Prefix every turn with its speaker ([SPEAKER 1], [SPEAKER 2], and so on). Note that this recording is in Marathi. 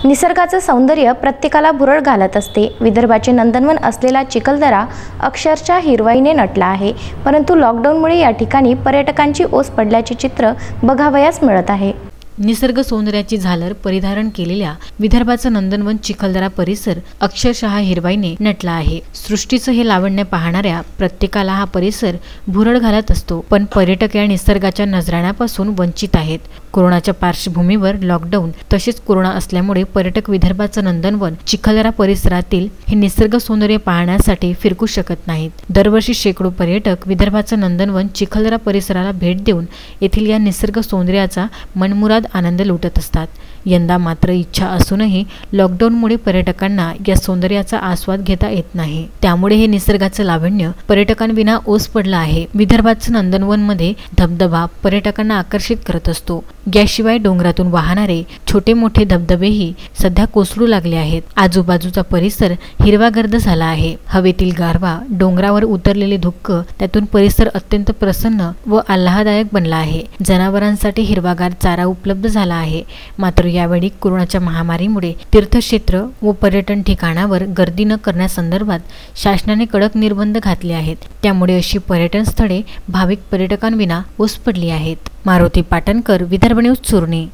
[SPEAKER 1] निसर्गाचं सौंदर्य प्रत्येकाला भुरळ घालत असते। विदर्भाचे नंदनवन असलेला चिखलदरा अक्षरशः हिरवाईने नटला आहे, परंतु लॉकडाऊनमुळे या ठिकाणी पर्यटकांची ओस पडल्याचे चित्र बघावयास मिळत आहे।
[SPEAKER 2] निसर्ग सौंदर्याची झालर परिधारण केलेल्या विदर्भाचं नंदनवन चिखलदरा परिसर अक्षरशः हिरवाईने नटला आहे। सृष्टीचं हे लावण्य पाहणाऱ्या प्रत्येकाला हा परिसर भुरळ घालत असतो, पण पर्यटक या निसर्गाच्या नजराण्यापासून वंचित आहेत। कोरोनाच्या पार्श्वभूमीवर लॉकडाऊन तसेच कोरोना असल्यामुळे पर्यटक विदर्भाचं नंदनवन चिखलदरा परिसरातील हे निसर्ग सौंदर्य पाहण्यासाठी फिरकू शकत नाहीत। दरवर्षी शेकडो पर्यटक विदर्भाचं नंदनवन चिखलदरा परिसराला भेट देऊन येथील या निसर्ग सौंदर्याचा मनमुराद आनंद लुटत असतात। यंदा मात्र इच्छा असूनही लॉकडाऊनमुळे पर्यटकांना या सौंदर्याचा आस्वाद घेता येत नाही, त्यामुळे हे निसर्गाचं लावण्य पर्यटकांविना ओस पडलं आहे। विदर्भाचं नंदनवन मध्ये धबधबा पर्यटकांना आकर्षित करत असतो। याशिवाय डोंगरातून वाहणारे छोटे मोठे धबधबेही सध्या कोसळू लागले आहेत। आजूबाजूचा परिसर हिरवागर्द झाला आहे। हवेतील गारवा, डोंगरावर उतरलेले धुक्क, त्यातून परिसर अत्यंत प्रसन्न व आल्हाददायक बनला आहे। जनावरांसाठी हिरवागार चारा उपलब्ध झाला आहे। मात्र यावेळी कोरोनाच्या महामारीमुळे तीर्थक्षेत्र व पर्यटन ठिकाणावर गर्दी न करण्यासंदर्भात शासनाने कडक निर्बंध घातले आहेत, त्यामुळे अशी पर्यटन स्थळे भाविक पर्यटकांविना ओस पडली आहेत। मारुती पाटणकर, विदर्भ न्यूज, चुरणी।